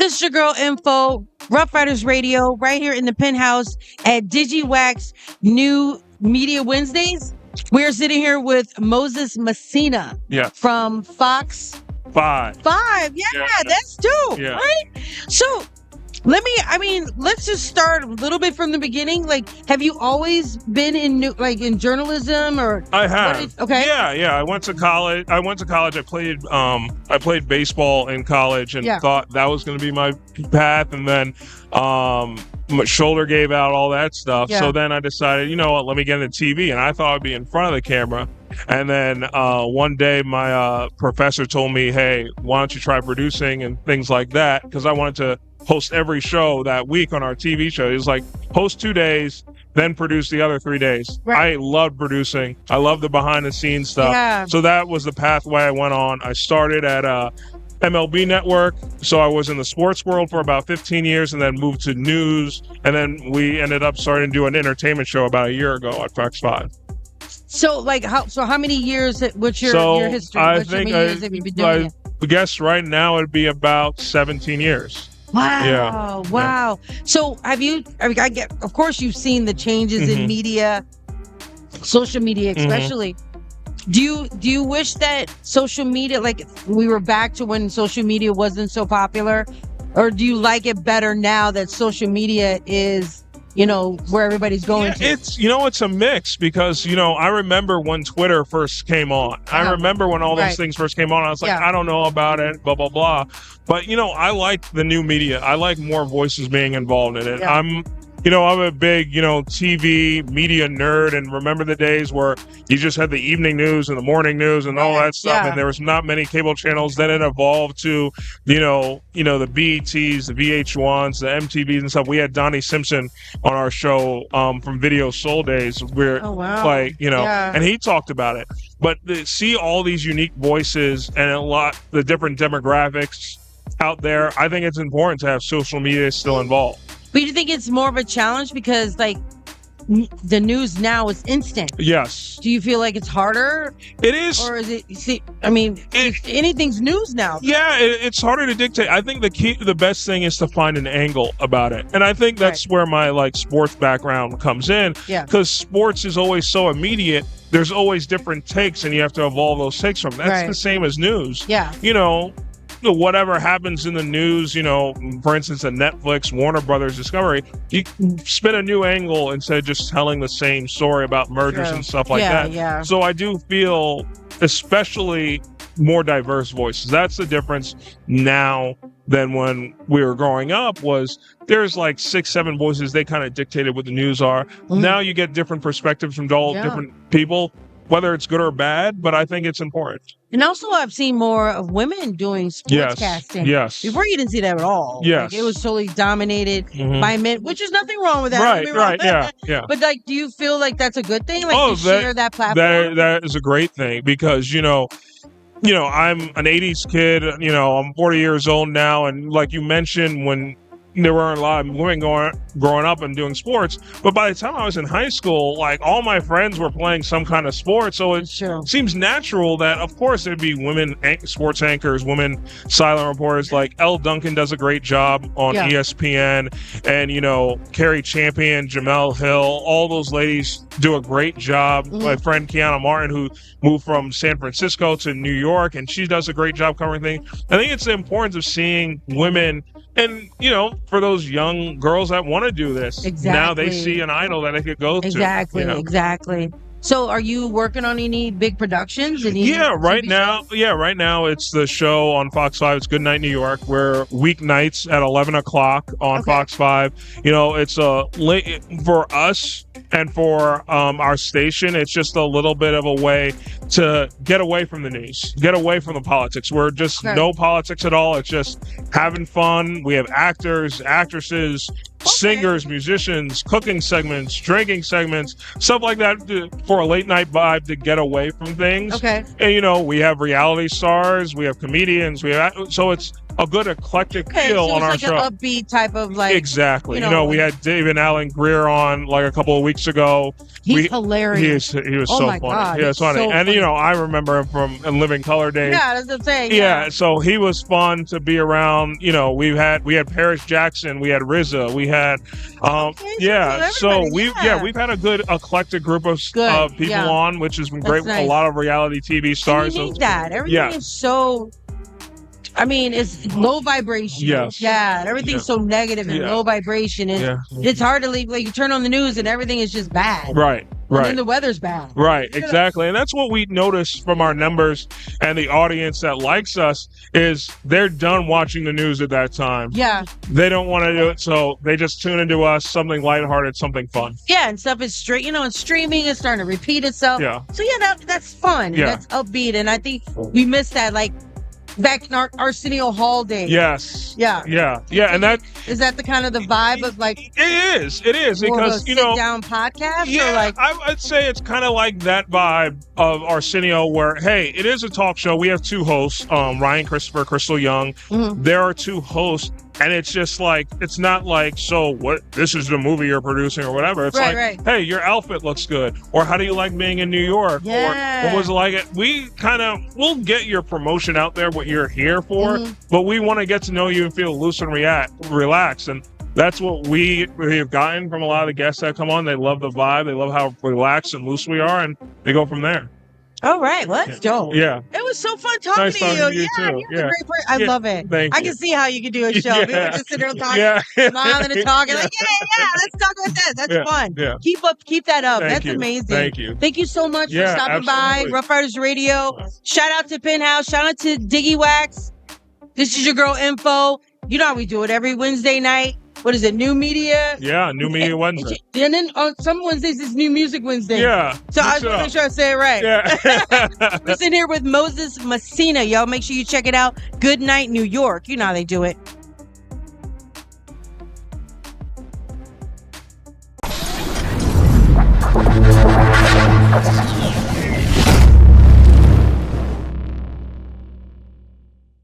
This is your girl Info, Rough Riders Radio, right here in the penthouse at Digiwaxx New Media Wednesdays. We're sitting here with Moses Massena from Fox 5. Yeah, that's 2, right? So let's just start a little bit from the beginning. Like, have you always been in journalism or? I have. Okay. Yeah. I went to college. I played baseball in college and thought that was going to be my path. And then my shoulder gave out, all that stuff. Yeah. So then I decided, you know what, let me get into TV. And I thought I'd be in front of the camera. And then one day my professor told me, hey, why don't you try producing and things like that? Because I wanted to host every show that week on our TV show. He was like, host 2 days, then produce the other 3 days. Right. I love producing. I love the behind the scenes stuff. Yeah. So that was the pathway I went on. I started at MLB Network. So I was in the sports world for about 15 years and then moved to news. And then we ended up starting to do an entertainment show about a year ago at Fox 5. So how many years, what's your history? How many years have you been doing it? I guess right now it'd be about 17 years. Wow. Yeah. Wow. Yeah. So of course you've seen the changes in media, social media especially. Do you wish that social media, like we were back to when social media wasn't so popular, or do you like it better now that social media is, where everybody's going to? It's a mix because, I remember when Twitter first came on. I remember when all those things first came on. I was like, I don't know about it, blah, blah, blah. But, I like the new media. I like more voices being involved in it. Yeah. I'm a big, TV media nerd, and remember the days where you just had the evening news and the morning news and all that stuff, and there was not many cable channels. Then it evolved to, the BETs, the VH1s, the MTVs and stuff. We had Donnie Simpson on our show from Video Soul days, where and he talked about it. But to see all these unique voices and the different demographics out there, I think it's important to have social media still involved. But do you think it's more of a challenge because, the news now is instant? Yes. Do you feel like it's harder? It is. Or is it, anything's news now. Yeah, it's harder to dictate. I think the best thing is to find an angle about it. And I think that's where my, sports background comes in. Yeah. Because sports is always so immediate. There's always different takes, and you have to evolve those takes from. That's the same as news. Yeah. Whatever happens in the news, for instance, at Netflix, Warner Brothers, Discovery, you spin a new angle instead of just telling the same story about mergers and stuff like that. Yeah. So I do feel, especially more diverse voices. That's the difference now than when we were growing up. Was there's 6-7 voices, they kind of dictated what the news are. Now you get different perspectives from all different people, whether it's good or bad, but I think it's important. And also, I've seen more of women doing sportscasting. Yes. Before, you didn't see that at all. Yes. It was totally dominated by men, which is nothing wrong with that. Right. Yeah. But do you feel like that's a good thing? To share that platform? That is a great thing because, I'm an 80s kid. I'm 40 years old now. And like you mentioned, when there weren't a lot of women growing up and doing sports, but by the time I was in high school, all my friends were playing some kind of sport, so it seems natural that of course there'd be women sports anchors, women silent reporters. Like Elle Duncan does a great job on ESPN, and Carrie Champion, Jamel Hill, all those ladies do a great job. My friend Kiana Martin, who moved from San Francisco to New York, and she does a great job covering things. I think it's the importance of seeing women. And, for those young girls that want to do this, now they see an idol that they could go to. Exactly. So are you working on any big productions? Right now it's the show on Fox 5. It's Good Night New York. We're weeknights at 11 o'clock on Fox 5. It's late for us and for our station. It's just a little bit of a way to get away from the news, get away from the politics. We're just no politics at all. It's just having fun. We have actors, actresses, singers, musicians, cooking segments, drinking segments, stuff like that for a late night vibe to get away from things. Okay. And we have reality stars, we have comedians, so it's a good eclectic feel so on our like show. An upbeat type of like. Exactly. You know, we had David Allen Greer on like a couple of weeks ago. He's hilarious. He was oh so my funny. God, Yeah, it's funny. so And funny. you know, I remember him from In Living Color days. Yeah, that's what I'm saying. Yeah, so he was fun to be around. You know, we had Paris Jackson, we had RZA, we had we've had a good eclectic group of people on, which has been great. Nice. A lot of reality TV stars. You need that. Everything is so. I mean, it's low vibration. Yes. Yeah, everything's so negative and low vibration. It's hard to leave. Like you turn on the news and everything is just bad. Right. Right. And the weather's bad. Right, exactly. And that's what we notice from our numbers and the audience that likes us is they're done watching the news at that time. Yeah. They don't want to do it, so they just tune into us, something lighthearted, something fun. Yeah, and stuff is straight, and streaming is starting to repeat itself. Yeah. So that's fun. Yeah. That's upbeat. And I think we missed that, like, back in our Arsenio Hall days. Yes. Yeah. Yeah. Yeah. And that is that the kind of the vibe of like it is because sit down podcast. Yeah, or like I'd say it's kind of like that vibe of Arsenio, where hey, it is a talk show. We have two hosts, Ryan Christopher, Crystal Young. Mm-hmm. There are two hosts. And it's just like, it's not like, so what, this is the movie you're producing or whatever. It's hey, your outfit looks good. Or how do you like being in New York? Yeah. Or what was it like? We'll get your promotion out there, what you're here for, but we want to get to know you and feel loose and relax. And that's what we have gotten from a lot of the guests that come on. They love the vibe. They love how relaxed and loose we are. And they go from there. All right, well, that's dope. Yeah. It was so fun talking to you. You're a great person. I love it. Thank you. I can see how you could do a show. We would just sit there talking, smiling and talking, like, let's talk about that. That's fun. Yeah. Keep that up. Thank That's you. amazing. Thank you. Thank you so much for stopping by Rough Riders Radio. Shout out to Penthouse. Shout out to Digiwaxx. This is your girl Info. You know how we do it every Wednesday night. What is it? New Media? Yeah, New Media Wednesday. And then on some Wednesdays, it's New Music Wednesday. Yeah. So I just want to make sure I say it right. Yeah. We're sitting here with Moses Massena. Y'all make sure you check it out. Good Night, New York. You know how they do it.